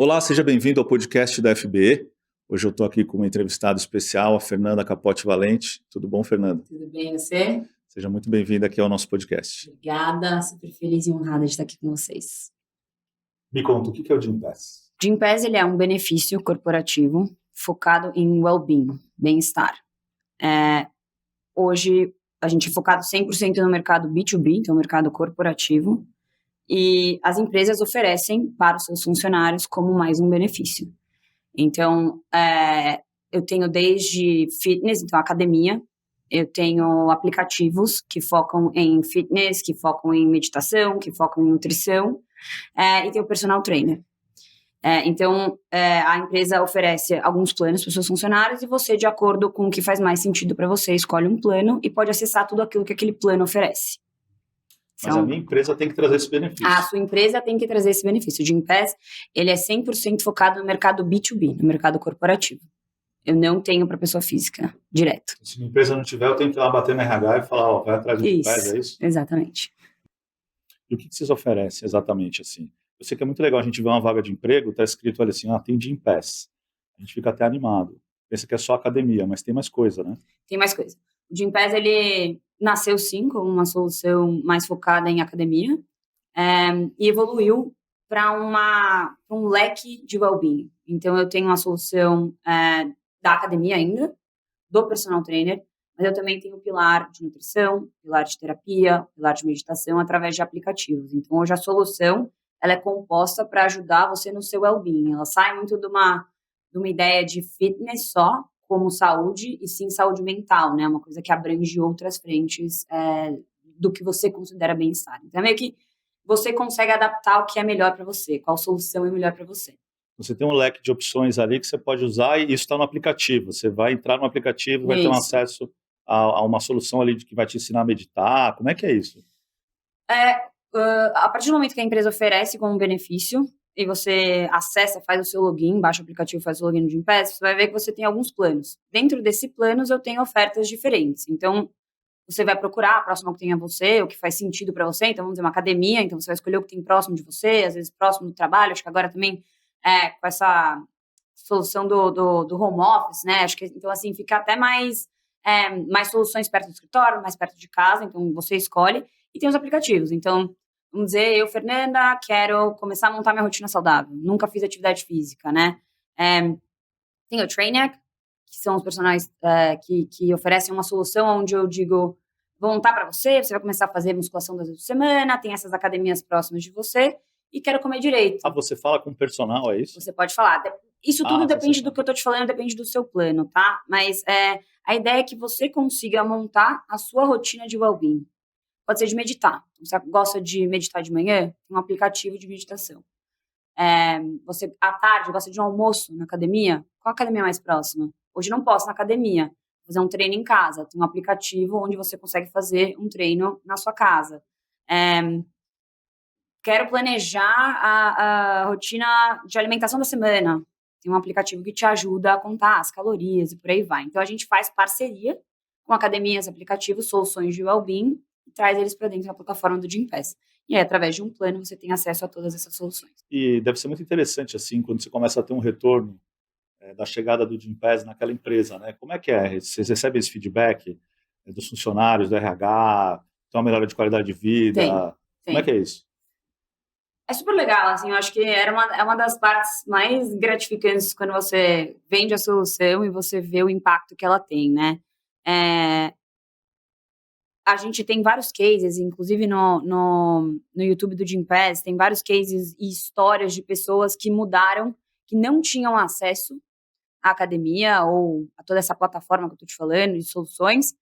Olá, seja bem-vindo ao podcast da FBE. Hoje eu estou aqui com uma entrevistada especial, a Fernanda Capote Valente. Tudo bom, Fernanda? Tudo bem, você? Seja muito bem-vinda aqui ao nosso podcast. Obrigada, super feliz e honrada de estar aqui com vocês. Me conta, o que é o Gympass? Gympass, ele é um benefício corporativo focado em well-being, bem-estar. Hoje, a gente é focado 100% no mercado B2B, então mercado corporativo, e as empresas oferecem para os seus funcionários como mais um benefício. Então, eu tenho desde fitness, então academia, eu tenho aplicativos que focam em fitness, que focam em meditação, que focam em nutrição, e tenho personal trainer. Então, a empresa oferece alguns planos para os seus funcionários e você, de acordo com o que faz mais sentido para você, escolhe um plano e pode acessar tudo aquilo que aquele plano oferece. Mas a minha empresa tem que trazer esse benefício. A sua empresa tem que trazer esse benefício. O Gympass, ele é 100% focado no mercado B2B, no mercado corporativo. Eu não tenho para pessoa física, direto. Se minha empresa não tiver, eu tenho que ir lá bater no RH e falar, vai atrás do Gympass, é isso? Exatamente. E o que vocês oferecem exatamente assim? Eu sei que é muito legal a gente ver uma vaga de emprego, está escrito ali assim, tem Gympass. A gente fica até animado. Pensa que é só academia, mas tem mais coisa, né? Tem mais coisa. O Gympass, ele nasceu sim como uma solução mais focada em academia e evoluiu para um leque de well-being. Então, eu tenho uma solução da academia ainda, do personal trainer, mas eu também tenho pilar de nutrição, pilar de terapia, pilar de meditação através de aplicativos. Então, hoje a solução ela é composta para ajudar você no seu well-being. Ela sai muito de uma ideia de fitness só, como saúde, e sim saúde mental, né? Uma coisa que abrange outras frentes do que você considera bem-estar. Então, é meio que você consegue adaptar o que é melhor para você, qual solução é melhor para você. Você tem um leque de opções ali que você pode usar e isso está no aplicativo. Você vai entrar no aplicativo e vai ter um acesso a uma solução ali que vai te ensinar a meditar. Como é que é isso? A partir do momento que a empresa oferece como benefício e você acessa, faz o seu login, baixa o aplicativo, faz o login no Gympass, você vai ver que você tem alguns planos. Dentro desses planos, eu tenho ofertas diferentes. Então, você vai procurar a próxima que tem a você, o que faz sentido para você. Então, vamos dizer, uma academia, então você vai escolher o que tem próximo de você, às vezes próximo do trabalho. Acho que agora também, com essa solução do home office, né? Acho que, então, assim, fica até mais soluções perto do escritório, mais perto de casa. Então, você escolhe. E tem os aplicativos. Então, vamos dizer, eu, Fernanda, quero começar a montar minha rotina saudável. Nunca fiz atividade física, né? Tem o Trainer, que são os personagens que oferecem uma solução onde eu digo, vou montar para você, você vai começar a fazer musculação 2 vezes por semana, tem essas academias próximas de você, e quero comer direito. Você fala com o personal, é isso? Você pode falar. Isso tudo depende do que eu tô te falando, depende do seu plano, tá? Mas a ideia é que você consiga montar a sua rotina de well-being. Pode ser de meditar. Você gosta de meditar de manhã? Tem um aplicativo de meditação. Você, à tarde, gosta de um almoço na academia? Qual a academia mais próxima? Hoje não posso na academia. Vou fazer um treino em casa. Tem um aplicativo onde você consegue fazer um treino na sua casa. Quero planejar a rotina de alimentação da semana. Tem um aplicativo que te ajuda a contar as calorias e por aí vai. Então, a gente faz parceria com academias, aplicativos, soluções de well-being e traz eles para dentro da plataforma do Gympass. E aí, através de um plano, você tem acesso a todas essas soluções. E deve ser muito interessante, assim, quando você começa a ter um retorno da chegada do Gympass naquela empresa, né? Como é que é? Vocês recebem esse feedback dos funcionários, do RH? Tem uma melhora de qualidade de vida? Tem. Como é que é isso? É super legal, assim, eu acho que é uma das partes mais gratificantes quando você vende a solução e você vê o impacto que ela tem, né? A gente tem vários cases, inclusive no YouTube do Gympass, tem vários cases e histórias de pessoas que mudaram, que não tinham acesso à academia ou a toda essa plataforma que eu tô te falando, de soluções,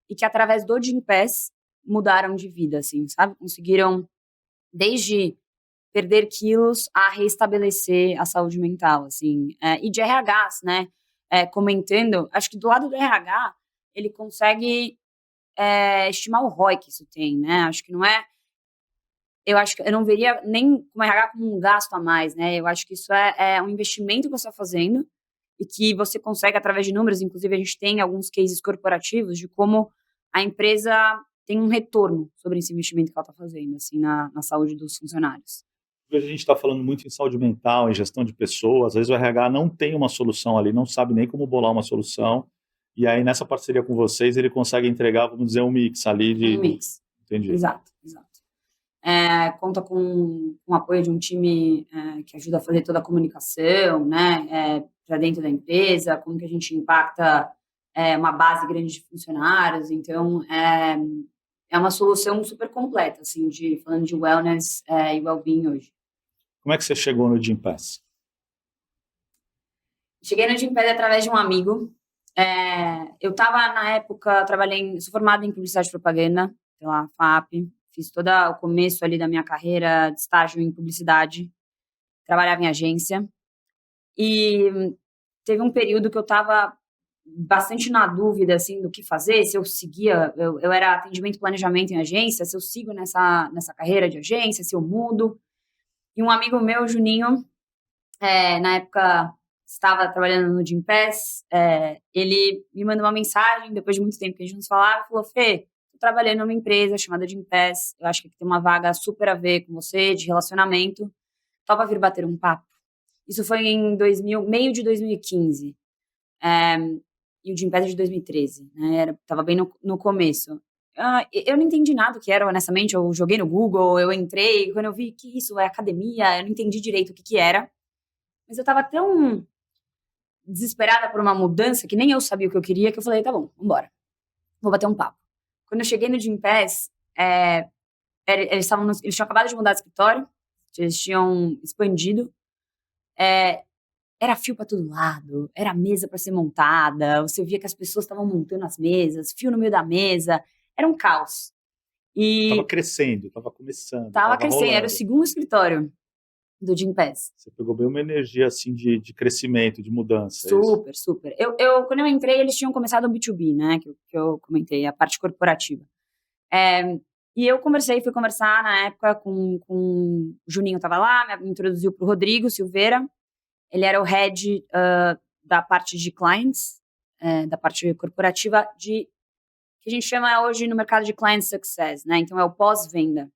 e que através do Gympass mudaram de vida, assim, sabe? Conseguiram, desde perder quilos a restabelecer a saúde mental, assim, e de RHs, né? Comentando, acho que do lado do RH, ele consegue estimar o ROI que isso tem, né? Acho que não é. Eu acho que eu não veria nem como RH como um gasto a mais, né? Eu acho que isso é um investimento que você está fazendo e que você consegue através de números. Inclusive, a gente tem alguns cases corporativos de como a empresa tem um retorno sobre esse investimento que ela está fazendo, assim, na saúde dos funcionários. Hoje a gente está falando muito em saúde mental, em gestão de pessoas. Às vezes o RH não tem uma solução ali, não sabe nem como bolar uma solução. E aí, nessa parceria com vocês, ele consegue entregar, vamos dizer, um mix ali Um mix. Entendi. Exato. Conta com o apoio de um time que ajuda a fazer toda a comunicação, né, para dentro da empresa, como que a gente impacta uma base grande de funcionários. Então, é uma solução super completa, assim, falando de wellness e well-being hoje. Como é que você chegou no Gympass? Cheguei no Gympass através de um amigo. Eu estava, na época, sou formada em publicidade e propaganda, pela FAP, fiz todo o começo ali da minha carreira de estágio em publicidade, trabalhava em agência, e teve um período que eu estava bastante na dúvida, assim, do que fazer, se eu seguia, eu era atendimento e planejamento em agência, se eu sigo nessa carreira de agência, se eu mudo. E um amigo meu, Juninho, na época estava trabalhando no Gympass, ele me mandou uma mensagem, depois de muito tempo que a gente não se falava, e falou: Fê, estou trabalhando numa empresa chamada Gympass, eu acho que aqui tem uma vaga super a ver com você, de relacionamento, topa vir bater um papo. Isso foi em meio de 2015, e o Gympass é de 2013, né, estava bem no começo. Eu não entendi nada o que era, honestamente, eu joguei no Google, eu entrei, quando eu vi que isso é academia, eu não entendi direito o que era, mas eu estava tão desesperada por uma mudança, que nem eu sabia o que eu queria, que eu falei, tá bom, vambora. Vou bater um papo. Quando eu cheguei no Gympass, eles tinham acabado de mudar de escritório, eles tinham expandido, era fio para todo lado, era mesa para ser montada, você via que as pessoas estavam montando as mesas, fio no meio da mesa, era um caos. Estava crescendo, estava começando. Estava crescendo, rolando. era o segundo escritório do Gympass. Você pegou bem uma energia assim de crescimento, de mudança. Super. Quando eu entrei, eles tinham começado o B2B, né? Que eu comentei, a parte corporativa. E eu fui conversar na época com o Juninho, estava lá, me introduziu para o Rodrigo Silveira. Ele era o head da parte de clients, da parte corporativa, que a gente chama hoje no mercado de client success, né? Então é o pós-venda.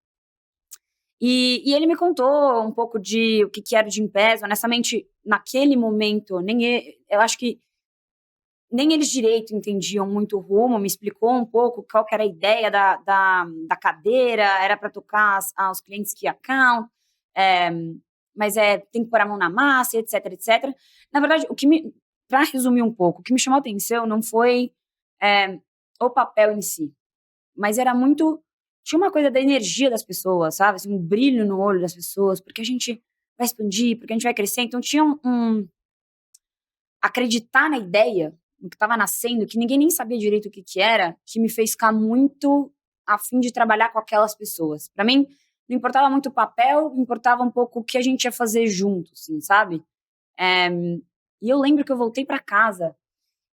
E ele me contou um pouco de o que era o Gympass. Honestamente, naquele momento, eu acho que nem eles direito entendiam muito o rumo, me explicou um pouco qual que era a ideia da cadeira, era para tocar aos clientes key account, mas tem que pôr a mão na massa, etc. Na verdade, para resumir um pouco, o que me chamou a atenção não foi o papel em si, mas era muito... Tinha uma coisa da energia das pessoas, sabe? Assim, um brilho no olho das pessoas, porque a gente vai expandir, porque a gente vai crescer. Então tinha acreditar na ideia, no que estava nascendo, que ninguém nem sabia direito o que era, que me fez ficar muito a fim de trabalhar com aquelas pessoas. Para mim, não importava muito o papel, importava um pouco o que a gente ia fazer junto, assim, sabe? E eu lembro que eu voltei para casa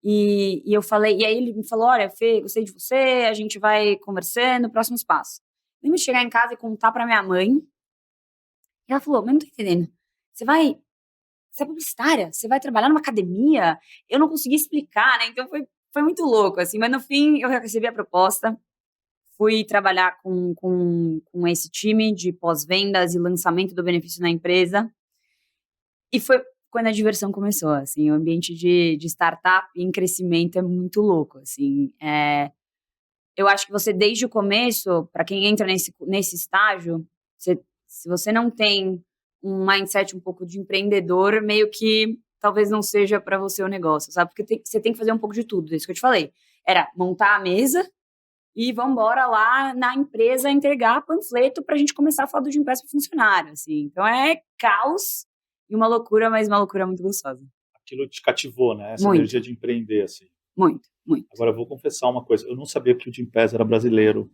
e eu falei, e aí ele me falou, olha, Fê, gostei de você, a gente vai conversando, próximos passos. Eu me chegar em casa e contar para minha mãe, e ela falou, mas não tô entendendo, você é publicitária, você vai trabalhar numa academia? Eu não consegui explicar, né, então foi muito louco, assim, mas no fim eu recebi a proposta, fui trabalhar com esse time de pós-vendas e lançamento do benefício na empresa, e foi quando a diversão começou, assim, o ambiente de startup em crescimento é muito louco, assim, eu acho que você, desde o começo, para quem entra nesse estágio, se você não tem um mindset um pouco de empreendedor, meio que talvez não seja para você o negócio, sabe? Porque você tem que fazer um pouco de tudo, isso que eu te falei. Era montar a mesa e vamos embora lá na empresa entregar panfleto para a gente começar a falar do Gympass para funcionário, assim. Então é caos e uma loucura, mas uma loucura muito gostosa. Aquilo te cativou, né? Essa Muito. Energia de empreender, assim. Muito. Agora, eu vou confessar uma coisa. Eu não sabia que o Gympass era brasileiro.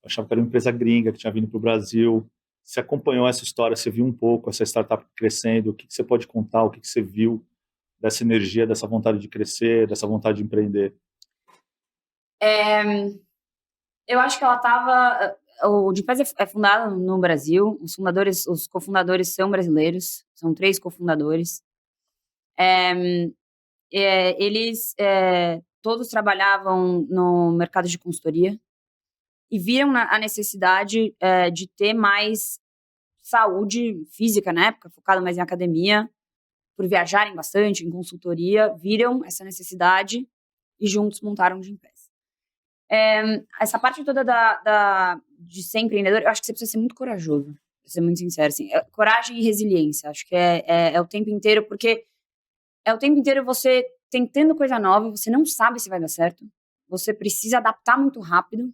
Eu achava que era uma empresa gringa que tinha vindo para o Brasil. Você acompanhou essa história, você viu um pouco essa startup crescendo, o que você pode contar, o que você viu dessa energia, dessa vontade de crescer, dessa vontade de empreender? Eu acho que ela estava... O Gympass é fundado no Brasil, os cofundadores são brasileiros, são 3 cofundadores. Eles todos trabalhavam no mercado de consultoria e viram a necessidade de ter mais saúde física na época, focado mais em academia, por viajarem bastante, em consultoria, viram essa necessidade e juntos montaram o Gympass. Essa parte toda de ser empreendedor, eu acho que você precisa ser muito corajoso, pra ser muito sincero, assim, coragem e resiliência, acho que é o tempo inteiro, porque é o tempo inteiro você tentando coisa nova, você não sabe se vai dar certo, você precisa adaptar muito rápido,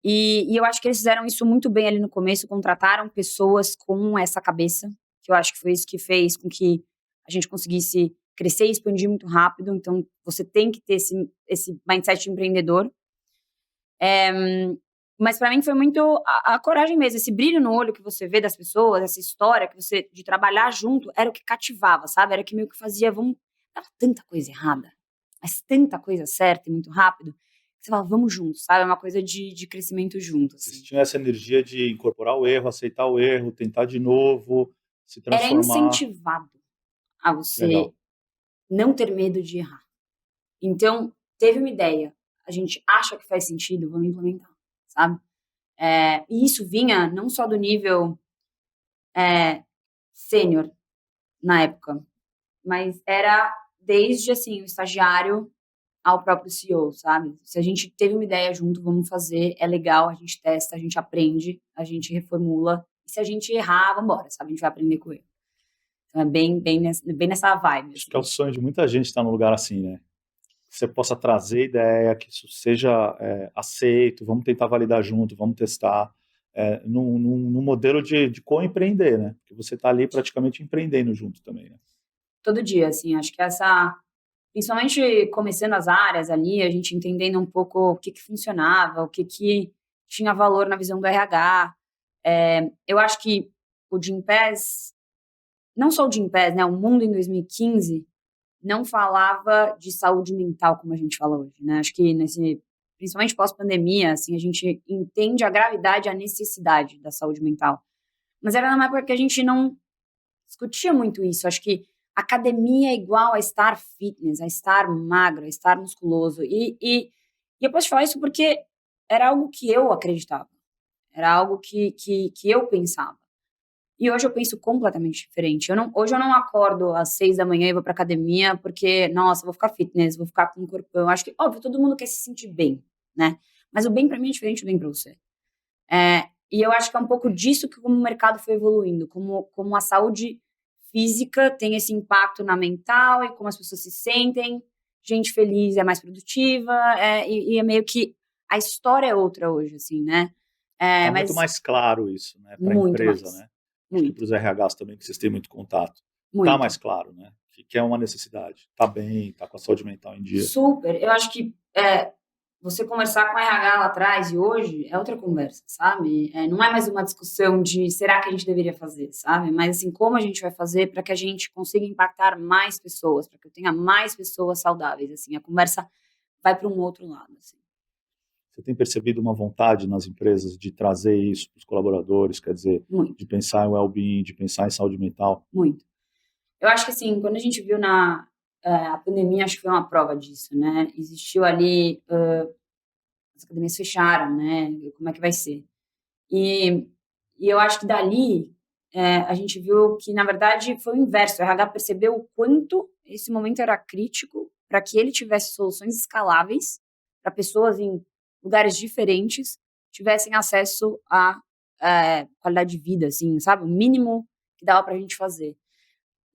e eu acho que eles fizeram isso muito bem ali no começo, contrataram pessoas com essa cabeça, que eu acho que foi isso que fez com que a gente conseguisse crescer e expandir muito rápido. Então, você tem que ter esse mindset de empreendedor. Mas para mim foi muito a coragem mesmo, esse brilho no olho que você vê das pessoas, essa história que você, de trabalhar junto, era o que cativava, sabe? Era que meio que fazia, dava tanta coisa errada, mas tanta coisa certa e muito rápido, você fala, vamos juntos, sabe? É uma coisa de crescimento junto. Assim. Vocês tinham essa energia de incorporar o erro, aceitar o erro, tentar de novo, se Era transformar. incentivado a você Legal. não ter medo de errar. Então, teve uma ideia, a gente acha que faz sentido, vamos implementar, sabe? E isso vinha não só do nível sênior na época, mas era desde, assim, o estagiário ao próprio CEO, sabe? Se a gente teve uma ideia junto, vamos fazer, é legal, a gente testa, a gente aprende, a gente reformula, e se a gente errar, vamos embora, sabe? A gente vai aprender com ele. Então é bem nessa vibe. Acho que é o sonho de muita gente estar num lugar assim, né? Que você possa trazer ideia, que isso seja aceito, vamos tentar validar junto, vamos testar, num modelo de co-empreender, né? Porque você está ali praticamente empreendendo junto também, né? Todo dia, assim, acho que principalmente começando as áreas ali, a gente entendendo um pouco o que funcionava, o que tinha valor na visão do RH. Eu acho que o Gympass, não só o Gympass, né, o mundo em 2015 não falava de saúde mental como a gente fala hoje, né? Acho que principalmente pós-pandemia, assim, a gente entende a gravidade, a necessidade da saúde mental. Mas era numa época que a gente não discutia muito isso. Acho que academia é igual a estar fitness, a estar magro, a estar musculoso. E eu posso te falar isso porque era algo que eu acreditava. Era algo que eu pensava. E hoje eu penso completamente diferente. Hoje eu não acordo às 6 da manhã e vou pra academia porque, nossa, vou ficar fitness, vou ficar com um corpão. Acho que, óbvio, todo mundo quer se sentir bem, né? Mas o bem pra mim é diferente do bem pra você. E eu acho que é um pouco disso que como o mercado foi evoluindo, como a saúde física tem esse impacto na mental e como as pessoas se sentem. Gente feliz é mais produtiva, e é meio que a história é outra hoje, assim, né? Tá Mas muito mais claro isso, né? Para a muito empresa, mais. né? Acho que Muito, para os RHs também, que vocês têm muito contato. Tá muito. mais claro, né? Que é uma necessidade. Tá bem, tá com a saúde mental em dia. Super. Eu acho que você conversar com a RH lá atrás e hoje é outra conversa, sabe? Não é mais uma discussão de será que a gente deveria fazer, sabe? Mas assim, como a gente vai fazer para que a gente consiga impactar mais pessoas, para que eu tenha mais pessoas saudáveis, assim, a conversa vai para um outro lado, assim. Você tem percebido uma vontade nas empresas de trazer isso para os colaboradores, quer dizer, Muito, de pensar em well-being, de pensar em saúde mental? muito. Eu acho que assim, quando a gente viu a pandemia, acho que foi uma prova disso, né? Existiu ali, as academias fecharam, né? Como é que vai ser? E eu acho que dali a gente viu que, na verdade, foi o inverso. O RH percebeu o quanto esse momento era crítico para que ele tivesse soluções escaláveis para pessoas em lugares diferentes tivessem acesso a qualidade de vida, assim, sabe? O mínimo que dava para a gente fazer.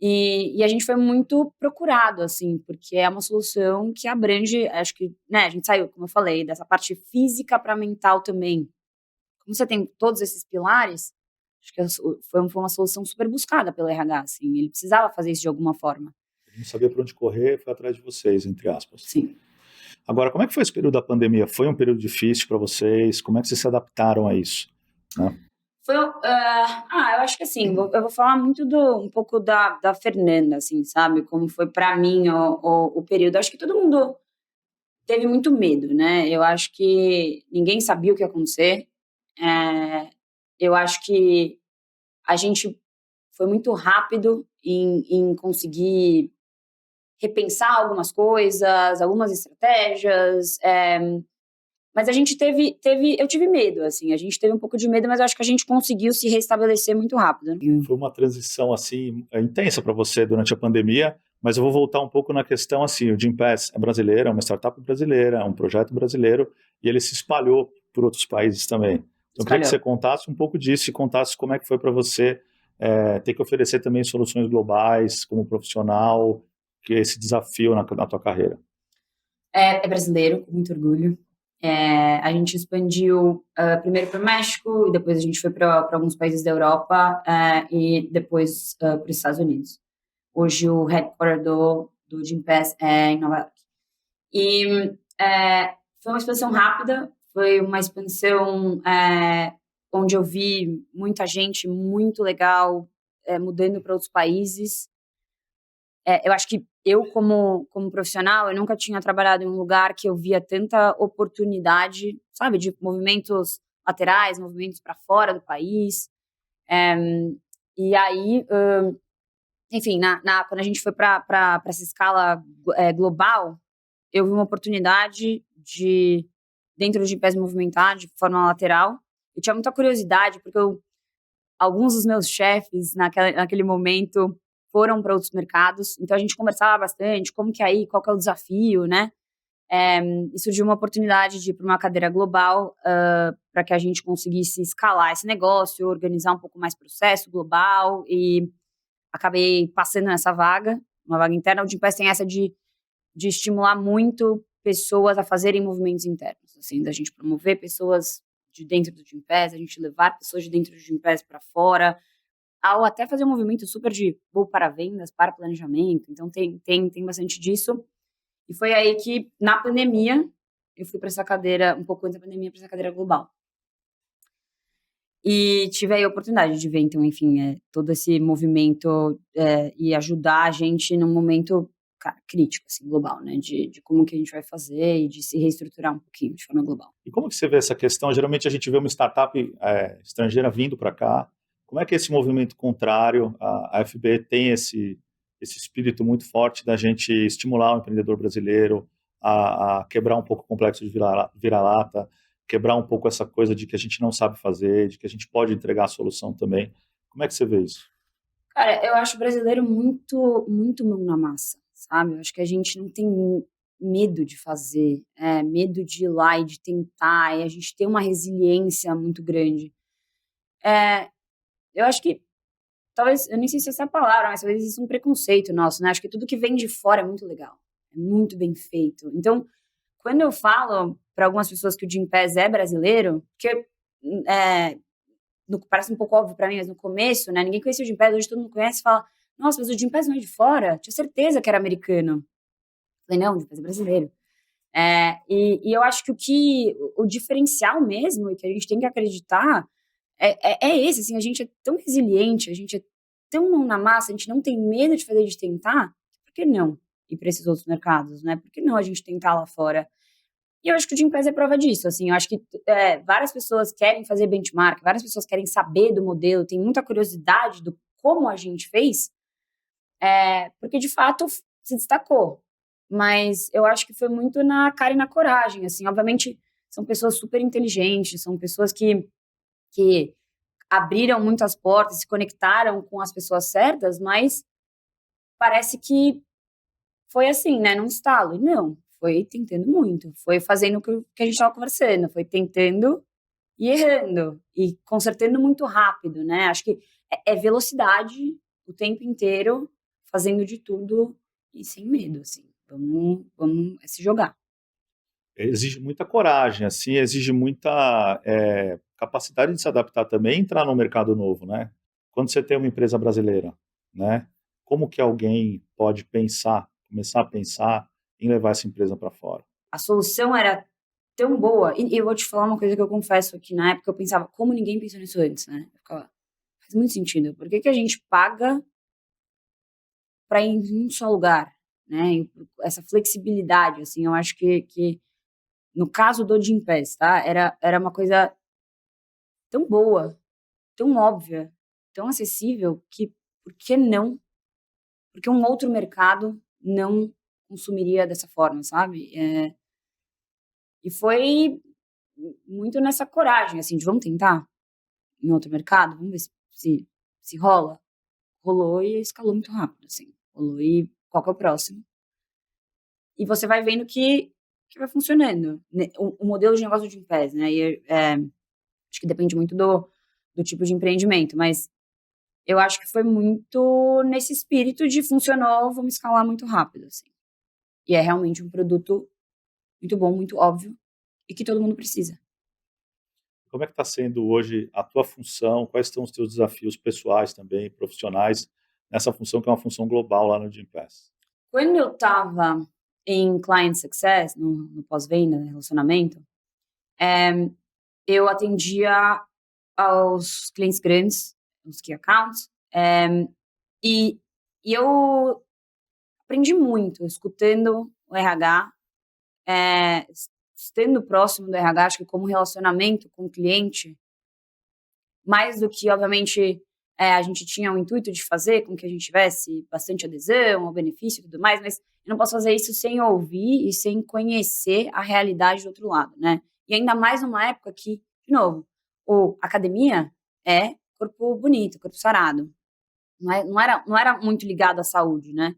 E a gente foi muito procurado, assim, porque é uma solução que abrange, acho que, né, a gente saiu, como eu falei, dessa parte física para mental também. Como você tem todos esses pilares, acho que foi uma solução super buscada pelo RH, assim, ele precisava fazer isso de alguma forma. Ele não sabia por onde correr, foi atrás de vocês, entre aspas. Sim. Agora, como é que foi esse período da pandemia? Foi um período difícil para vocês? Como é que vocês se adaptaram a isso? Né? Eu acho que assim, eu vou falar muito um pouco da Fernanda, assim, sabe? Como foi para mim o período. Acho que todo mundo teve muito medo, né? Eu acho que ninguém sabia o que ia acontecer. Eu acho que a gente foi muito rápido em conseguir repensar algumas coisas, algumas estratégias, Mas a gente eu tive medo, assim, a gente teve um pouco de medo, mas eu acho que a gente conseguiu se restabelecer muito rápido. Foi uma transição, assim, intensa para você durante a pandemia, mas eu vou voltar um pouco na questão, assim, o Gympass é brasileiro, é uma startup brasileira, é um projeto brasileiro, e ele se espalhou por outros países também. Então, eu queria que você contasse um pouco disso e contasse como é que foi para você ter que oferecer também soluções globais como profissional, que é esse desafio na tua carreira. É brasileiro, com muito orgulho. A gente expandiu primeiro para o México, e depois a gente foi para alguns países da Europa, e depois para os Estados Unidos. Hoje o headquarter do Gympass é em Nova York. E foi uma expansão rápida, foi uma expansão onde eu vi muita gente muito legal mudando para outros países. Eu acho que eu, como profissional, eu nunca tinha trabalhado em um lugar que eu via tanta oportunidade, sabe, de movimentos laterais, movimentos para fora do país. E aí, enfim, quando a gente foi para essa escala global, eu vi uma oportunidade dentro de pés movimentar de forma lateral. Eu tinha muita curiosidade, porque alguns dos meus chefes, naquele momento, foram para outros mercados, então a gente conversava bastante, como que é aí, qual que é o desafio, né? E surgiu uma oportunidade de ir para uma cadeira global para que a gente conseguisse escalar esse negócio, organizar um pouco mais processo global, e acabei passando nessa vaga, uma vaga interna. O Gympass tem essa de estimular muito pessoas a fazerem movimentos internos, assim, da gente promover pessoas de dentro do Gympass, a gente levar pessoas de dentro do Gympass para fora, ao até fazer um movimento super de vou para vendas, para planejamento. Então tem bastante disso. E foi aí que, na pandemia, eu fui para essa cadeira, um pouco antes da pandemia, para essa cadeira global. E tive aí a oportunidade de ver, então, enfim, todo esse movimento e ajudar a gente num momento, cara, crítico, assim, global, né? De como que a gente vai fazer e de se reestruturar um pouquinho de forma global. E como que você vê essa questão? Geralmente a gente vê uma startup estrangeira vindo para cá. Como é que esse movimento contrário, a FB tem esse espírito muito forte da gente estimular o empreendedor brasileiro a quebrar um pouco o complexo de vira-lata, quebrar um pouco essa coisa de que a gente não sabe fazer, de que a gente pode entregar a solução também. Como é que você vê isso? Cara, eu acho o brasileiro muito, muito mão na massa, sabe? Eu acho que a gente não tem medo de fazer, medo de ir lá e de tentar, e a gente tem uma resiliência muito grande. Eu acho que, talvez, eu nem sei se essa é a palavra, mas talvez exista um preconceito nosso, né? Acho que tudo que vem de fora é muito legal, é muito bem feito. Então, quando eu falo para algumas pessoas que o Gympass é brasileiro, porque parece um pouco óbvio para mim, mas no começo, né, ninguém conhecia o Gympass, hoje todo mundo conhece e fala, nossa, mas o Gympass não é de fora? Tinha certeza que era americano. Falei, não, o Gympass é brasileiro. E eu acho que o diferencial mesmo, e que a gente tem que acreditar, é esse, assim, a gente é tão resiliente, a gente é tão mão na massa, a gente não tem medo de fazer, de tentar, por que não ir para esses outros mercados, né? Por que não a gente tentar lá fora? E eu acho que o Gympass é prova disso, assim, eu acho que várias pessoas querem fazer benchmark, várias pessoas querem saber do modelo, tem muita curiosidade do como a gente fez, porque de fato se destacou. Mas eu acho que foi muito na cara e na coragem, assim, obviamente são pessoas super inteligentes, são pessoas que abriram muitas portas, se conectaram com as pessoas certas, mas parece que foi assim, né, num estalo. E não, foi tentando muito, foi fazendo o que a gente estava conversando, foi tentando e errando, e consertando muito rápido, né? Acho que é velocidade o tempo inteiro, fazendo de tudo e sem medo, assim. Vamos se jogar. Exige muita coragem, assim, exige muita capacidade de se adaptar também e entrar no mercado novo, né? Quando você tem uma empresa brasileira, né? Como que alguém pode começar a pensar em levar essa empresa para fora? A solução era tão boa, e eu vou te falar uma coisa que eu confesso aqui, na época eu pensava, como ninguém pensou nisso antes, né? Eu ficava, faz muito sentido, por que a gente paga para ir em um só lugar, né? Essa flexibilidade, assim, eu acho que no caso do Gympass, tá? Era uma coisa tão boa, tão óbvia, tão acessível, que por que não? Porque um outro mercado não consumiria dessa forma, sabe? E foi muito nessa coragem, assim, de vamos tentar em outro mercado, vamos ver se rola. Rolou e escalou muito rápido, assim. Rolou e qual que é o próximo? E você vai vendo que vai funcionando. O modelo de negócio de Gympass, né? E, acho que depende muito do tipo de empreendimento, mas eu acho que foi muito nesse espírito de funcionou, vamos escalar muito rápido, assim. E é realmente um produto muito bom, muito óbvio, e que todo mundo precisa. Como é que está sendo hoje a tua função? Quais são os teus desafios pessoais também, profissionais, nessa função que é uma função global lá no Gympass? Quando eu estava em Client Success, no pós-venda, né, relacionamento, eu atendia aos clientes grandes, os key accounts, e, e eu aprendi muito escutando o RH, estando próximo do RH, acho que como relacionamento com o cliente, mais do que, obviamente, a gente tinha o intuito de fazer com que a gente tivesse bastante adesão, ao benefício e tudo mais, mas eu não posso fazer isso sem ouvir e sem conhecer a realidade do outro lado, né? E ainda mais numa época que, de novo, academia é corpo bonito, corpo sarado. Não era muito ligado à saúde, né?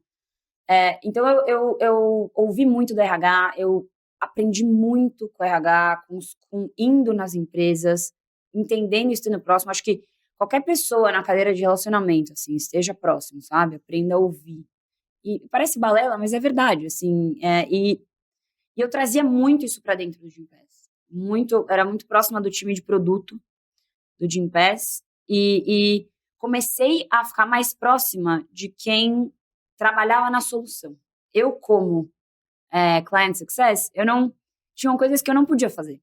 Então, eu ouvi muito do RH, eu aprendi muito com o RH, indo nas empresas, entendendo e estando próximo. Acho que qualquer pessoa na cadeira de relacionamento, assim, esteja próximo, sabe? Aprenda a ouvir. E parece balela, mas é verdade, assim. E eu trazia muito isso para dentro do Gympass. Era muito próxima do time de produto do Gympass e comecei a ficar mais próxima de quem trabalhava na solução. Eu, como Client Success, tinham coisas que eu não podia fazer.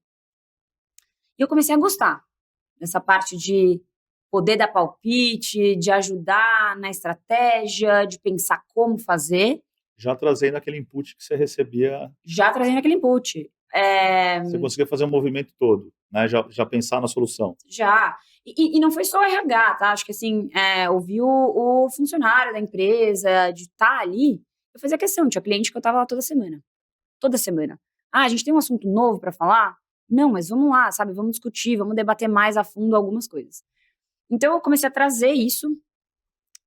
E eu comecei a gostar dessa parte de poder dar palpite, de ajudar na estratégia, de pensar como fazer. Já trazendo aquele input que você recebia, Já trazendo aquele input. você conseguia fazer o movimento todo, né? Já pensar na solução. Já. E não foi só o RH, tá? Acho que, assim, ouvir o funcionário da empresa, de estar ali, eu fazia questão. Tinha cliente que eu estava lá toda semana. Toda semana. Ah, a gente tem um assunto novo para falar? Não, mas vamos lá, sabe? Vamos discutir, vamos debater mais a fundo algumas coisas. Então, eu comecei a trazer isso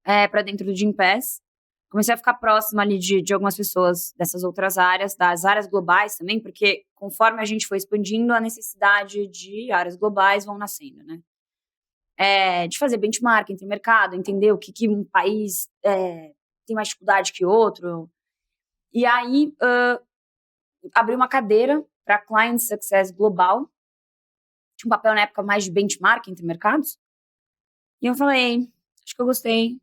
para dentro do Gympass. Comecei a ficar próxima ali de algumas pessoas dessas outras áreas, das áreas globais também, porque conforme a gente foi expandindo, a necessidade de áreas globais vão nascendo, né? De fazer benchmark entre mercado, entender o que um país tem mais dificuldade que outro. E aí, abri uma cadeira para Client Success Global. Tinha um papel na época mais de benchmark entre mercados. E eu falei, acho que eu gostei.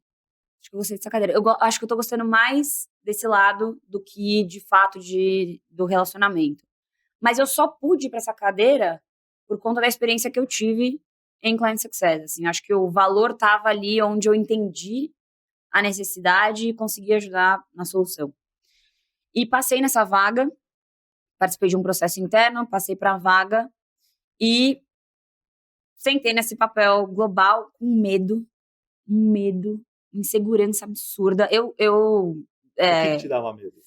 Acho que eu gostei dessa cadeira. Acho que eu tô gostando mais desse lado do que, de fato, do relacionamento. Mas eu só pude ir para essa cadeira por conta da experiência que eu tive em Client Success. Assim, acho que o valor estava ali onde eu entendi a necessidade e consegui ajudar na solução. E passei nessa vaga, participei de um processo interno, passei para a vaga e sentei nesse papel global com medo, insegurança absurda. O que te dava medo?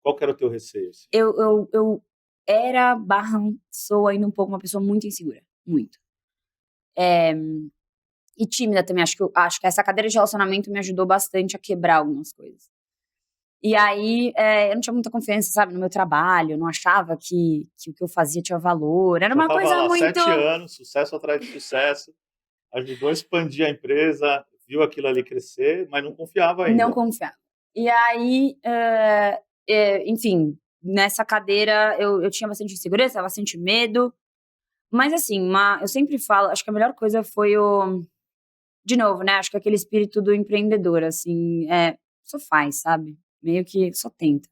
Qual que era o teu receio? Assim? Eu sou ainda um pouco uma pessoa muito insegura, muito. E tímida também, acho que essa cadeira de relacionamento me ajudou bastante a quebrar algumas coisas. E aí, eu não tinha muita confiança, sabe, no meu trabalho, eu não achava que o que eu fazia tinha valor, era uma coisa lá, muito... 7 anos, sucesso atrás de sucesso, ajudou a expandir a empresa, viu aquilo ali crescer, mas não confiava ainda. Não confiava. E aí, enfim, nessa cadeira eu tinha bastante insegurança, bastante medo, mas assim, eu sempre falo, acho que a melhor coisa foi de novo, né, acho que aquele espírito do empreendedor, assim, só faz, sabe? Meio que só tenta.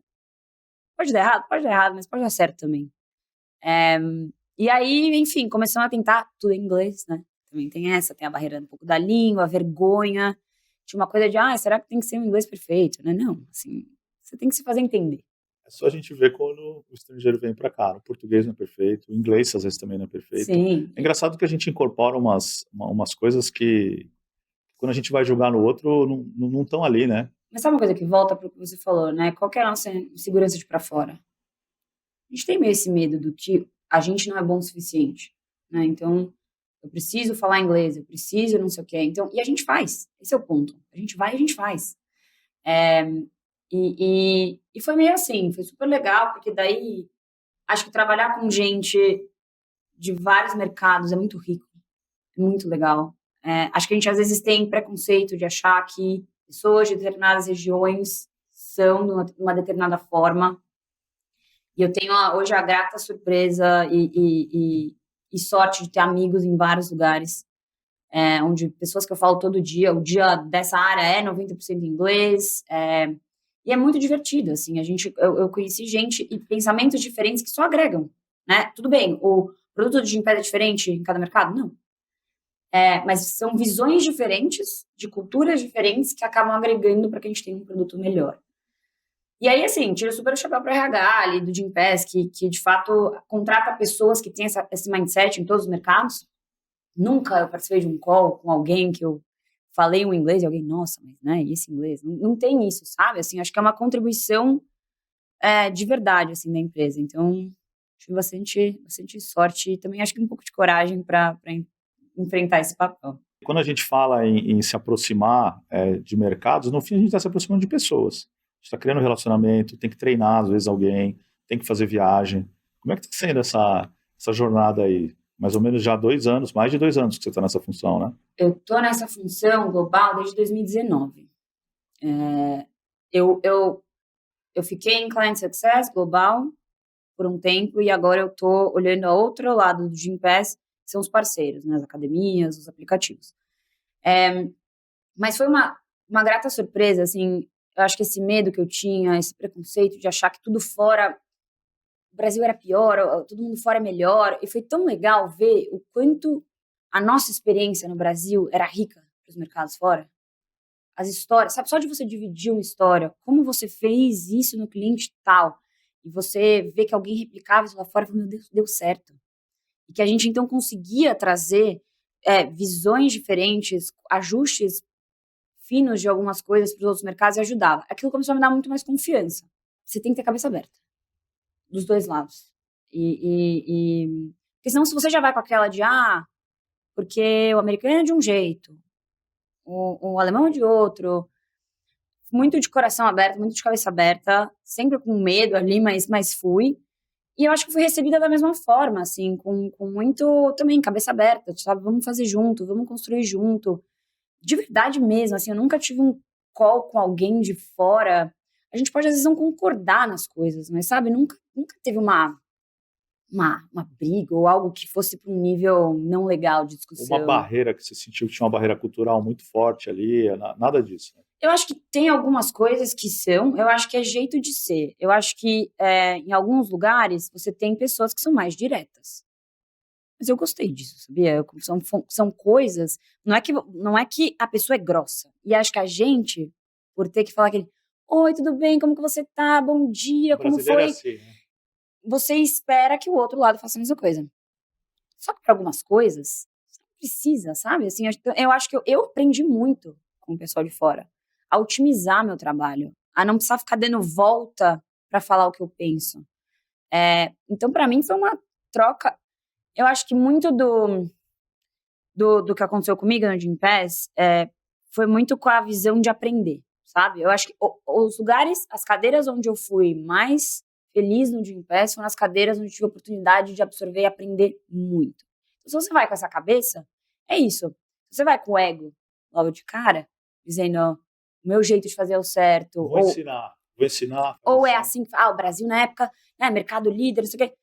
Pode dar errado, mas pode dar certo também. E aí, enfim, começamos a tentar tudo em inglês, né? Também tem a barreira um pouco da língua, a vergonha. Tinha uma coisa de, será que tem que ser um inglês perfeito? Né? Não, assim, você tem que se fazer entender. É só a gente ver quando o estrangeiro vem para cá. O português não é perfeito, o inglês às vezes também não é perfeito. Sim. É engraçado que a gente incorpora umas coisas que, quando a gente vai julgar no outro, não estão ali, né? Mas sabe uma coisa que volta para o que você falou, né? Qual que é a nossa insegurança de para fora? A gente tem meio esse medo do que a gente não é bom o suficiente, né? Então, eu preciso falar inglês, eu preciso não sei o quê. Então, e a gente faz, esse é o ponto. A gente vai e a gente faz. E foi meio assim, foi super legal, porque daí acho que trabalhar com gente de vários mercados é muito rico, é muito legal. Acho que a gente às vezes tem preconceito de achar que pessoas de determinadas regiões são de uma determinada forma. E eu tenho hoje a grata surpresa e sorte de ter amigos em vários lugares, onde pessoas que eu falo todo dia, o dia dessa área é 90% inglês, e é muito divertido, assim, eu conheci gente e pensamentos diferentes que só agregam, né? Tudo bem, o produto de Gympass é diferente em cada mercado? Não. Mas são visões diferentes, de culturas diferentes, que acabam agregando para que a gente tenha um produto melhor. E aí, assim, tira super o chapéu para o RH ali do Gympass, que de fato contrata pessoas que têm esse mindset em todos os mercados. Nunca eu participei de um call com alguém que eu falei um inglês e alguém, nossa, mas né, e esse inglês? Não tem isso, sabe? Assim, acho que é uma contribuição de verdade, assim, da empresa. Então, tive bastante sorte e também acho que um pouco de coragem para enfrentar esse papel. Quando a gente fala em se aproximar de mercados, no fim a gente está se aproximando de pessoas. A gente está criando um relacionamento, tem que treinar, às vezes, alguém, tem que fazer viagem. Como é que está sendo essa jornada aí? Mais ou menos já 2 anos, mais de 2 anos que você está nessa função, né? Eu estou nessa função global desde 2019. Eu fiquei em Client Success global por um tempo e agora eu estou olhando ao outro lado do Gympass, que são os parceiros, né, as academias, os aplicativos. Mas foi uma grata surpresa, assim, eu acho que esse medo que eu tinha, esse preconceito de achar que tudo fora, o Brasil era pior, todo mundo fora é melhor, e foi tão legal ver o quanto a nossa experiência no Brasil era rica para os mercados fora. As histórias, sabe, só de você dividir uma história, como você fez isso no cliente tal, e você vê que alguém replicava isso lá fora, e falou, meu Deus, deu certo. E que a gente, então, conseguia trazer visões diferentes, ajustes finos de algumas coisas para os outros mercados e ajudava. Aquilo começou a me dar muito mais confiança. Você tem que ter a cabeça aberta, dos dois lados. Porque senão, se você já vai com aquela de, porque o americano é de um jeito, o alemão é de outro, muito de coração aberto, muito de cabeça aberta, sempre com medo ali, mas fui. E eu acho que fui recebida da mesma forma, assim, com muito, também, cabeça aberta, sabe? Vamos fazer junto, vamos construir junto. De verdade mesmo, assim, eu nunca tive um call com alguém de fora. A gente pode, às vezes, não concordar nas coisas, mas, sabe? Nunca teve uma briga ou algo que fosse para um nível não legal de discussão. Uma barreira que você sentiu que tinha uma barreira cultural muito forte ali, nada disso, né? Eu acho que tem algumas coisas que eu acho que é jeito de ser. Eu acho que em alguns lugares você tem pessoas que são mais diretas. Mas eu gostei disso, sabia? São coisas, não é que a pessoa é grossa. E acho que a gente, por ter que falar aquele, oi, tudo bem, como que você tá? Bom dia, como foi? É assim, né? Você espera que o outro lado faça a mesma coisa. Só que para algumas coisas, você não precisa, sabe? Assim, eu acho que eu aprendi muito com o pessoal de fora a otimizar meu trabalho, a não precisar ficar dando volta para falar o que eu penso. Então, para mim, foi uma troca. Eu acho que muito do que aconteceu comigo no Gympass foi muito com a visão de aprender, sabe? Eu acho que os lugares, as cadeiras onde eu fui mais feliz no Gympass foram as cadeiras onde eu tive a oportunidade de absorver e aprender muito. Então, se você vai com essa cabeça, é isso. Se você vai com o ego logo de cara, dizendo o meu jeito de fazer é o certo. Vou ensinar. Ou é assim, o Brasil na época, né, mercado líder, não sei o quê.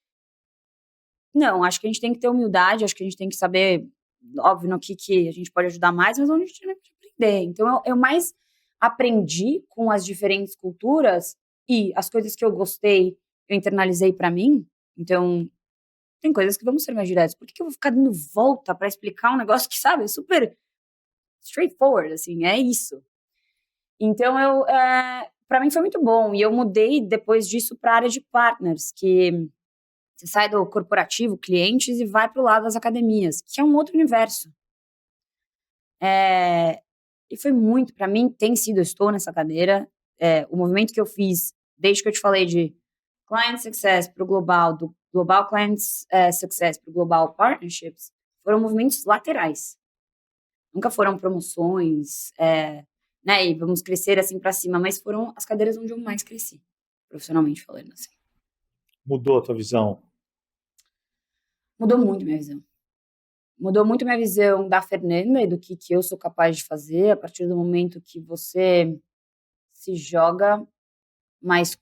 Não, acho que a gente tem que ter humildade, acho que a gente tem que saber, óbvio, no que a gente pode ajudar mais, mas onde a gente tem que aprender. Então, eu mais aprendi com as diferentes culturas e as coisas que eu gostei, eu internalizei para mim. Então, tem coisas que vão ser mais diretas. Por que eu vou ficar dando volta para explicar um negócio que, sabe, é super straightforward, assim, é isso. Então, para mim foi muito bom. E eu mudei depois disso para a área de partners, que você sai do corporativo, clientes, e vai para o lado das academias, que é um outro universo. E foi muito, para mim, eu estou nessa cadeira. O movimento que eu fiz, desde que eu te falei de Client Success para o global, Global Clients Success para o Global Partnerships foram movimentos laterais. Nunca foram promoções, né, e vamos crescer assim para cima, mas foram as cadeiras onde eu mais cresci, profissionalmente falando assim. Mudou a tua visão? Mudou muito minha visão. Mudou muito minha visão da Fernanda e do que eu sou capaz de fazer a partir do momento que você se joga, mas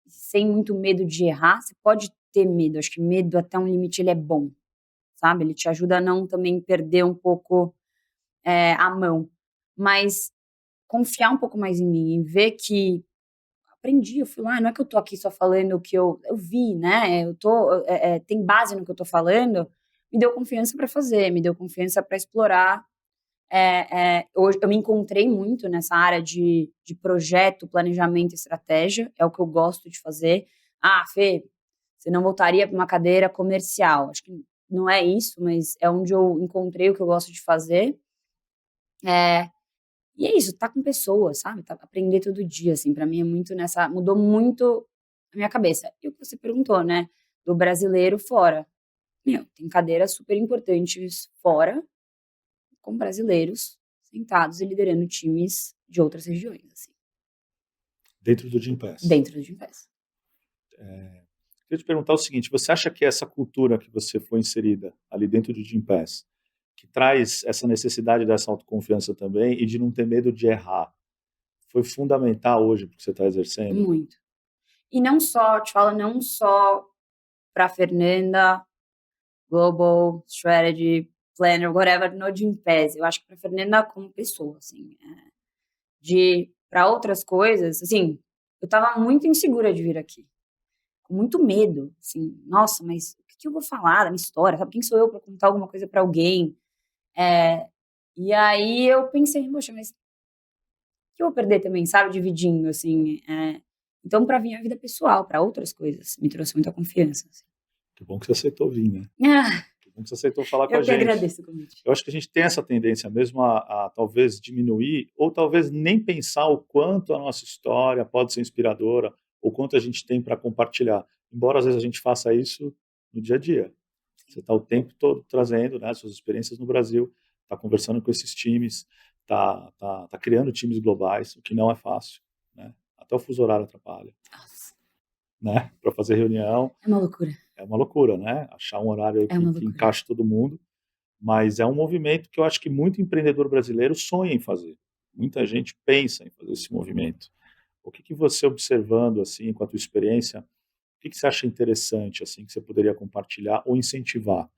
sem muito medo de errar. Você pode ter medo, acho que medo até um limite ele é bom, sabe? Ele te ajuda a não também perder um pouco a mão, mas confiar um pouco mais em mim e ver que aprendi, eu fui lá, não é que eu tô aqui só falando o que eu vi, né? Tem base no que eu tô falando, me deu confiança para fazer, me deu confiança para explorar. Hoje eu me encontrei muito nessa área de projeto, planejamento e estratégia, é o que eu gosto de fazer. Ah, Fê, você não voltaria para uma cadeira comercial. Acho que não é isso, mas é onde eu encontrei o que eu gosto de fazer. E é isso, tá com pessoas, sabe? Aprender todo dia, assim, pra mim é muito mudou muito a minha cabeça. E o que você perguntou, né? Do brasileiro fora. Tem cadeiras super importantes fora, com brasileiros sentados e liderando times de outras regiões, assim. Dentro do Gympass. Dentro do Gympass. Queria te perguntar o seguinte, você acha que essa cultura que você foi inserida ali dentro do Gympass, que traz essa necessidade dessa autoconfiança também e de não ter medo de errar, foi fundamental hoje porque você está exercendo? Muito. E não só para Fernanda, Global Strategy Planner, whatever, no Gympass. Eu acho que para Fernanda como pessoa, assim, para outras coisas, assim, eu estava muito insegura de vir aqui, com muito medo, assim, nossa, mas o que eu vou falar da minha história? Sabe, quem sou eu para contar alguma coisa para alguém? E aí eu pensei, poxa, mas o que eu vou perder também, sabe, dividindo, assim, então para vir a vida pessoal, para outras coisas, me trouxe muita confiança. Assim. Que bom que você aceitou vir, né? Que bom que você aceitou falar com a Eu que gente. agradeço o convite. Eu acho que a gente tem essa tendência mesmo a talvez diminuir, ou talvez nem pensar o quanto a nossa história pode ser inspiradora, ou quanto a gente tem para compartilhar. Embora às vezes a gente faça isso no dia a dia. Você está o tempo todo trazendo, né, suas experiências no Brasil, está conversando com esses times, está criando times globais, o que não é fácil. Né? Até o fuso horário atrapalha. Nossa. Né? Para fazer reunião. É uma loucura. É uma loucura, né? Achar um horário que encaixe todo mundo. Mas é um movimento que eu acho que muito empreendedor brasileiro sonha em fazer. Muita gente pensa em fazer esse movimento. O que você, observando, assim, com a tua experiência, o que você acha interessante, assim, que você poderia compartilhar ou incentivar?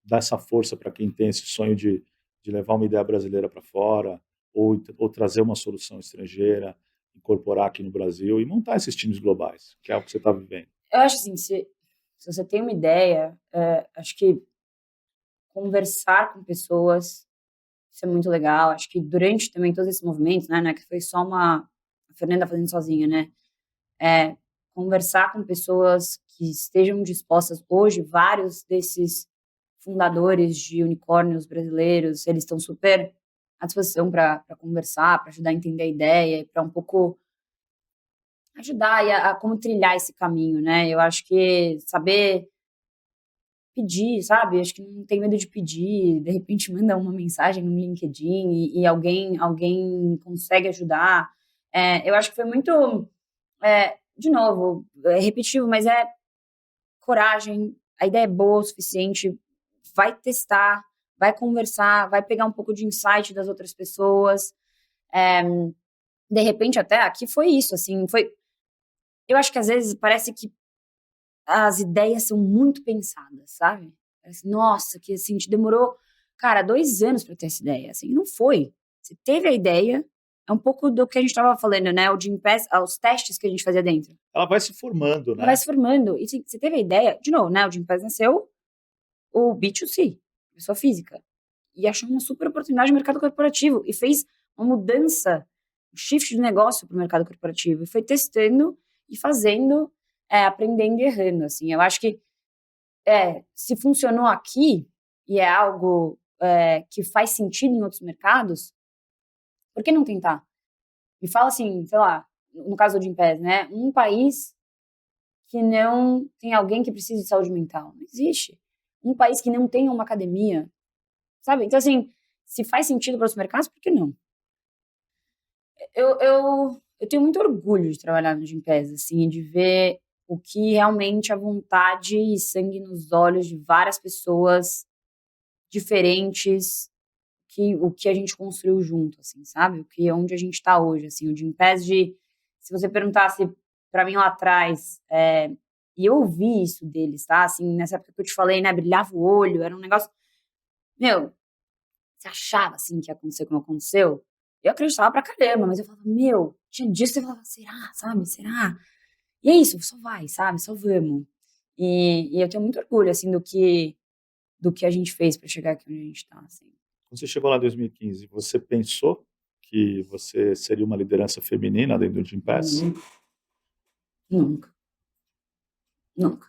Dar essa força para quem tem esse sonho de levar uma ideia brasileira para fora, ou trazer uma solução estrangeira, incorporar aqui no Brasil e montar esses times globais, que é o que você está vivendo. Eu acho assim, se você tem uma ideia, acho que conversar com pessoas, isso é muito legal. Acho que durante também todos esses movimentos, né, que foi só a Fernanda fazendo sozinha, né, conversar com pessoas que estejam dispostas. Hoje, vários desses fundadores de unicórnios brasileiros, eles estão super à disposição para conversar, para ajudar a entender a ideia, para um pouco ajudar a como trilhar esse caminho, né? Eu acho que saber pedir, sabe? Acho que não tem medo de pedir, de repente manda uma mensagem no LinkedIn e alguém consegue ajudar. Eu acho que foi muito, de novo, é repetitivo, mas é coragem, a ideia é boa o suficiente, vai testar, vai conversar, vai pegar um pouco de insight das outras pessoas. De repente, até aqui foi isso, assim, eu acho que às vezes parece que as ideias são muito pensadas, sabe? Parece, nossa, que assim, te demorou, cara, 2 anos para ter essa ideia, assim, não foi. Você teve a ideia, é um pouco do que a gente estava falando, né? O Gympass, os testes que a gente fazia dentro. Ela vai se formando, né? Ela vai se formando. E você teve a ideia, de novo, né? O Gympass nasceu o B2C, pessoa física. E achou uma super oportunidade no mercado corporativo. E fez uma mudança, um shift de negócio para o mercado corporativo. E foi testando e fazendo, aprendendo e errando, assim. Eu acho que se funcionou aqui e é algo que faz sentido em outros mercados, por que não tentar? Me fala assim, sei lá, no caso do Gympass, né? Um país que não tem alguém que precise de saúde mental. Não existe. Um país que não tenha uma academia, sabe? Então, assim, se faz sentido para os mercados, por que não? Eu tenho muito orgulho de trabalhar no Gympass, assim, de ver o que realmente a vontade e sangue nos olhos de várias pessoas diferentes, o que a gente construiu junto, assim, sabe? Onde a gente está hoje, assim, o Gympass se você perguntasse para mim lá atrás, e eu ouvi isso deles, tá? Assim, nessa época que eu te falei, né, brilhava o olho, era um negócio, meu, você achava, assim, que ia acontecer como aconteceu? Eu acreditava pra caramba, mas eu falava, meu, tinha dias que você falava, será, sabe, será? E é isso, só vai, sabe, só vamos. E eu tenho muito orgulho, assim, do que a gente fez pra chegar aqui onde a gente tá, assim. Quando você chegou lá em 2015, você pensou que você seria uma liderança feminina dentro do Gympass? Nunca, nunca.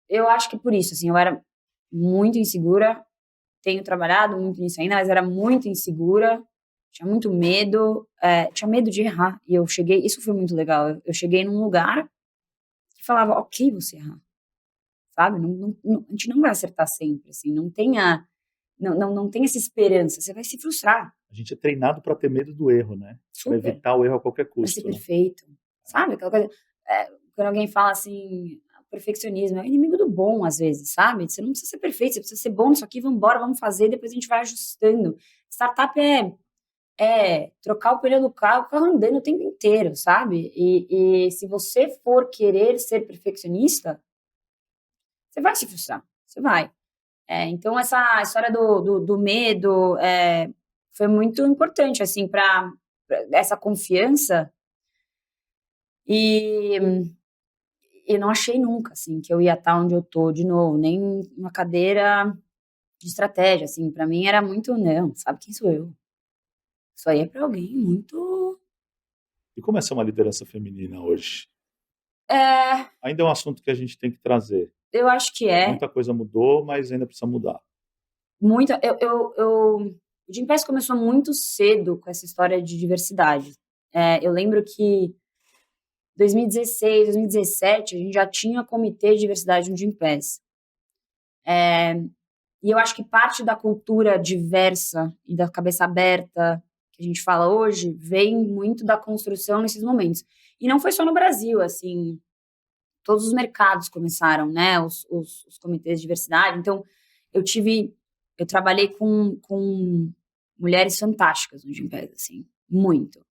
Eu acho que por isso, assim, eu era muito insegura, tenho trabalhado muito nisso ainda, mas era muito insegura, tinha muito medo, tinha medo de errar. E eu cheguei, isso foi muito legal, eu cheguei num lugar que falava, ok, você errar, sabe? A gente não vai acertar sempre, assim, não tem essa esperança, você vai se frustrar. A gente é treinado para ter medo do erro, né? Para Super. evitar o erro a qualquer Vai ser custo, né? perfeito, sabe? Aquela coisa, quando alguém fala assim, perfeccionismo é o inimigo do bom, às vezes, sabe? Você não precisa ser perfeito, você precisa ser bom nisso aqui, vamos embora, vamos fazer, depois a gente vai ajustando. Startup é trocar o pneu do carro, o carro andando o tempo inteiro, sabe? E se você for querer ser perfeccionista, você vai se frustrar, você vai. Então, essa história do medo foi muito importante, assim, para essa confiança. E eu não achei nunca, assim, que eu ia estar onde eu tô de novo, nem uma cadeira de estratégia, assim, para mim era muito, não, sabe quem sou eu? Isso aí é para alguém muito... E como é ser uma liderança feminina hoje? É, Ainda é um assunto que a gente tem que trazer. eu acho que Muita coisa mudou, mas ainda precisa mudar. muita, o Gympass começou muito cedo com essa história de diversidade. Eu lembro que 2016, 2017, a gente já tinha comitê de diversidade no Gympass. E eu acho que parte da cultura diversa e da cabeça aberta que a gente fala hoje vem muito da construção nesses momentos. E não foi só no Brasil, assim, todos os mercados começaram, né, os comitês de diversidade. Então, eu trabalhei com mulheres fantásticas no Gympass, assim, muito.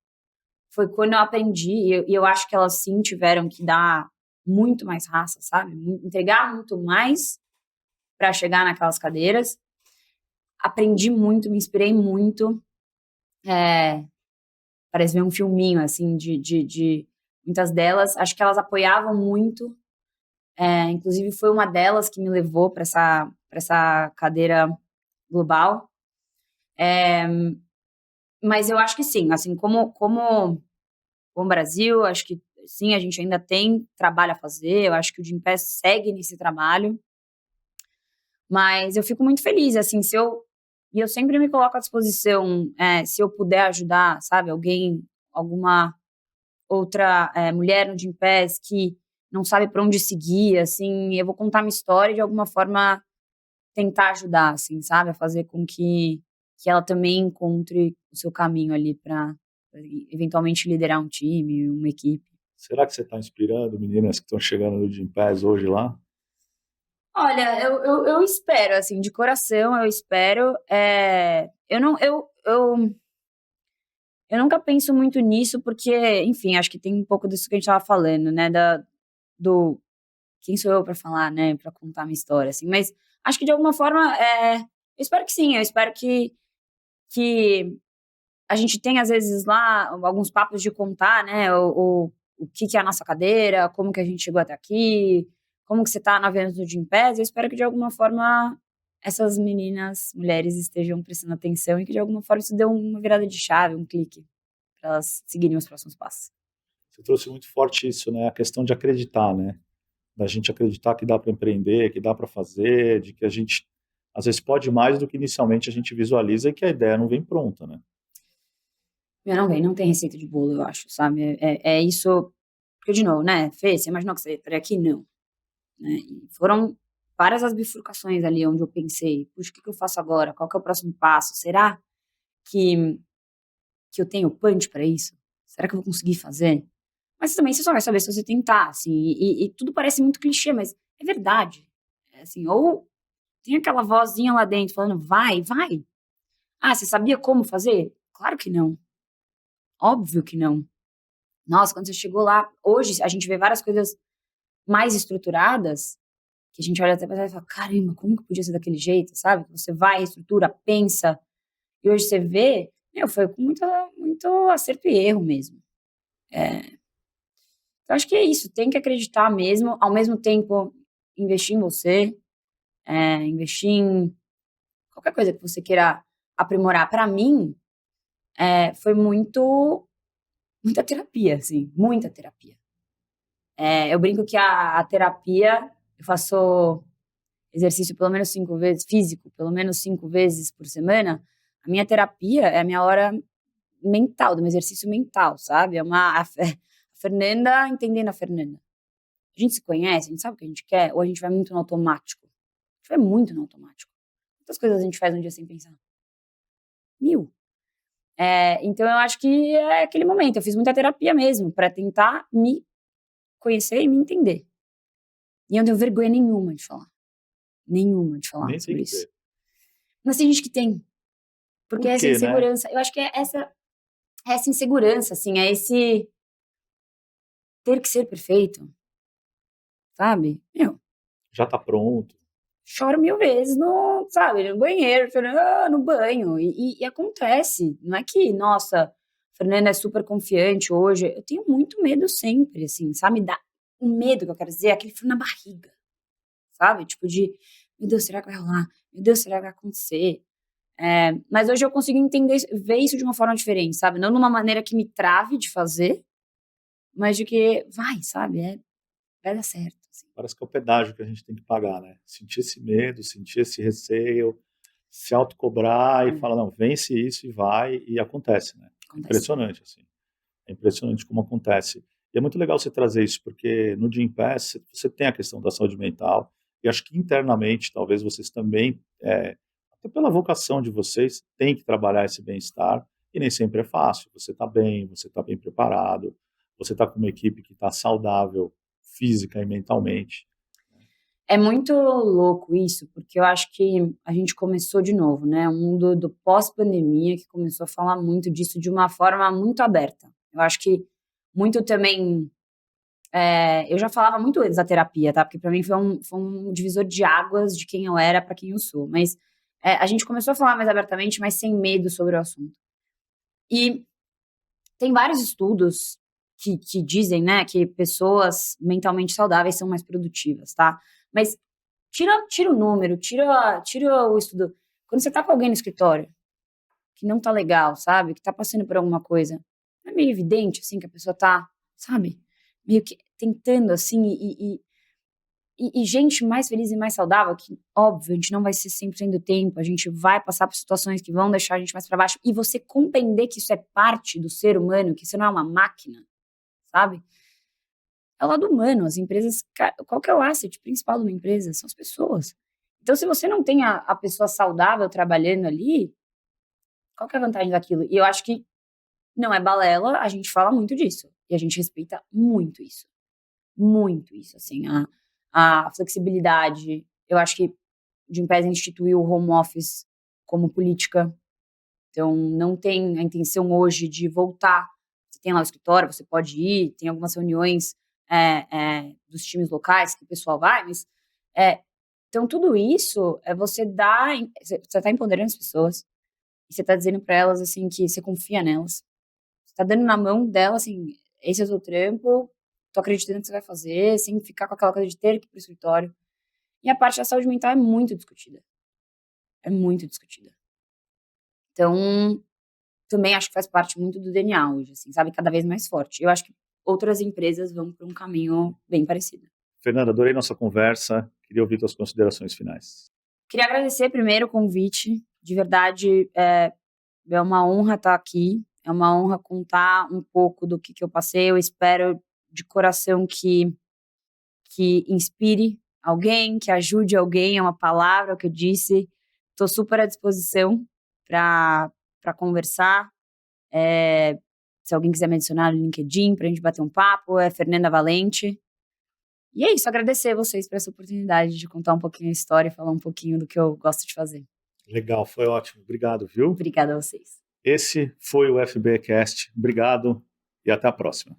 Foi quando eu aprendi, e eu acho que elas sim tiveram que dar muito mais raça, sabe? Entregar muito mais para chegar naquelas cadeiras. Aprendi muito, me inspirei muito. Parece ver um filminho, assim, de muitas delas. Acho que elas apoiavam muito. Inclusive, foi uma delas que me levou para essa cadeira global. Mas eu acho que sim, assim, como o Brasil, acho que sim, a gente ainda tem trabalho a fazer. Eu acho que o Gympass segue nesse trabalho. Mas eu fico muito feliz, assim, e eu sempre me coloco à disposição, se eu puder ajudar, sabe, alguma outra mulher no Gympass que não sabe para onde seguir, assim, eu vou contar minha história e de alguma forma tentar ajudar, assim, sabe, a fazer com que ela também encontre o seu caminho ali para eventualmente liderar um time, uma equipe. Será que você está inspirando meninas que estão chegando no Gympass hoje lá? Olha, eu espero, assim, de coração, eu espero. Eu não, eu nunca penso muito nisso, porque, enfim, acho que tem um pouco disso que a gente estava falando, né? Do quem sou eu para falar, né? Para contar minha história, assim. Mas acho que de alguma forma, eu espero que sim, eu espero que a gente tem, às vezes, lá alguns papos de contar, né? O que é a nossa cadeira, como que a gente chegou até aqui, como que você está navegando no Gympass. Eu espero que, de alguma forma, essas meninas, mulheres, estejam prestando atenção e que, de alguma forma, isso dê uma virada de chave, um clique, para elas seguirem os próximos passos. Você trouxe muito forte isso, né? A questão de acreditar, né? Da gente acreditar que dá para empreender, que dá para fazer, de que a gente às vezes pode mais do que inicialmente a gente visualiza e que a ideia não vem pronta, né? Não tem receita de bolo, eu acho, sabe? É isso. Porque, de novo, né, Fê, você imaginou que você estaria aqui? Não. Né? E foram várias as bifurcações ali onde eu pensei, puxa, o que eu faço agora? Qual que é o próximo passo? Será que, que eu tenho punch para isso? Será que eu vou conseguir fazer? Mas também você só vai saber se você tentar, assim, e tudo parece muito clichê, mas é verdade. É assim, ou tem aquela vozinha lá dentro falando, vai, vai. Ah, você sabia como fazer? Claro que não. Óbvio que não. Nossa, quando você chegou lá, hoje a gente vê várias coisas mais estruturadas, que a gente olha até pra trás e fala, caramba, como que podia ser daquele jeito, sabe? Você vai, estrutura, pensa, e hoje você vê, meu, foi com muito acerto e erro mesmo. Eu acho que é isso, tem que acreditar mesmo, ao mesmo tempo, investir em você, investir em qualquer coisa que você queira aprimorar. Para mim, foi muita terapia, assim, muita terapia. Eu brinco que a terapia, eu faço exercício pelo menos 5 vezes, físico, pelo menos 5 vezes por semana. A minha terapia é a minha hora mental, do meu exercício mental, sabe? A Fernanda entendendo a Fernanda. A gente se conhece, a gente sabe o que a gente quer, ou a gente vai muito no automático? A gente vai muito no automático. Quantas coisas a gente faz um dia sem pensar? 1000. Então eu acho que é aquele momento. Eu fiz muita terapia mesmo, para tentar me conhecer e me entender. E eu não tenho vergonha nenhuma de falar Nem tem sobre que isso. ter. Mas tem gente que tem, porque Por é essa quê, né? insegurança, eu acho que é essa insegurança, assim, é esse ter que ser perfeito, sabe? Meu, Já tá pronto. choro 1000 vezes no, sabe, no banheiro, no banho, e acontece, não é que, nossa, Fernanda é super confiante hoje, eu tenho muito medo sempre, assim, sabe, o medo que eu quero dizer é aquele frio na barriga, sabe, tipo de, meu Deus, será que vai rolar? Meu Deus, será que vai acontecer? Mas hoje eu consigo entender, ver isso de uma forma diferente, sabe, não numa maneira que me trave de fazer, mas de que vai, sabe, vai dar certo, assim. Parece que é o pedágio que a gente tem que pagar, né? Sentir esse medo, sentir esse receio, se autocobrar e É, falar, não, vence isso e vai, e acontece, né? É acontece. impressionante, assim. É impressionante como acontece. E é muito legal você trazer isso, porque no Gympass você tem a questão da saúde mental, e acho que internamente, talvez vocês também, até pela vocação de vocês, têm que trabalhar esse bem-estar, e nem sempre é fácil. Você está bem preparado, você está com uma equipe que está saudável física e mentalmente. É muito louco isso, porque eu acho que a gente começou de novo, né? Um mundo do pós-pandemia que começou a falar muito disso de uma forma muito aberta. Eu acho que muito também. Eu já falava muito antes da terapia, tá? Porque pra mim foi um divisor de águas de quem eu era para quem eu sou. Mas a gente começou a falar mais abertamente, mas sem medo sobre o assunto. E tem vários estudos que dizem, né, que pessoas mentalmente saudáveis são mais produtivas, tá? Mas tira o número, tira o estudo. Quando você tá com alguém no escritório que não tá legal, sabe? Que tá passando por alguma coisa, não é meio evidente, assim, que a pessoa tá, sabe? Meio que tentando, assim, e gente mais feliz e mais saudável, que, óbvio, a gente não vai ser 100% do tempo, a gente vai passar por situações que vão deixar a gente mais para baixo, e você compreender que isso é parte do ser humano, que isso não é uma máquina, sabe? É o lado humano, as empresas, qual que é o asset principal de uma empresa? São as pessoas. Então, se você não tem a pessoa saudável trabalhando ali, qual que é a vantagem daquilo? E eu acho que não é balela, a gente fala muito disso, e a gente respeita muito isso, assim, a flexibilidade. Eu acho que o Gympass instituiu o home office como política, então não tem a intenção hoje de voltar. Você tem lá o escritório, você pode ir, tem algumas reuniões dos times locais que o pessoal vai, mas então tudo isso você você está empoderando as pessoas e você está dizendo para elas assim que você confia nelas, você está dando na mão delas assim, esse é o seu trampo, tô acreditando que você vai fazer, sem ficar com aquela coisa de ter que ir pro escritório. E a parte da saúde mental é muito discutida. É muito discutida. Então, também acho que faz parte muito do DNA hoje, assim, sabe? Cada vez mais forte. Eu acho que outras empresas vão para um caminho bem parecido. Fernanda, adorei nossa conversa. Queria ouvir suas considerações finais. Queria agradecer primeiro o convite. De verdade, é uma honra estar aqui. É uma honra contar um pouco do que eu passei. Eu espero, de coração que inspire alguém, que ajude alguém, é uma palavra, o que eu disse. Estou super à disposição para conversar. Se alguém quiser me adicionar no LinkedIn para a gente bater um papo, é Fernanda Valente. E é isso, agradecer a vocês por essa oportunidade de contar um pouquinho a história e falar um pouquinho do que eu gosto de fazer. Legal, foi ótimo. Obrigado, viu? Obrigada a vocês. Esse foi o FBcast. Obrigado e até a próxima.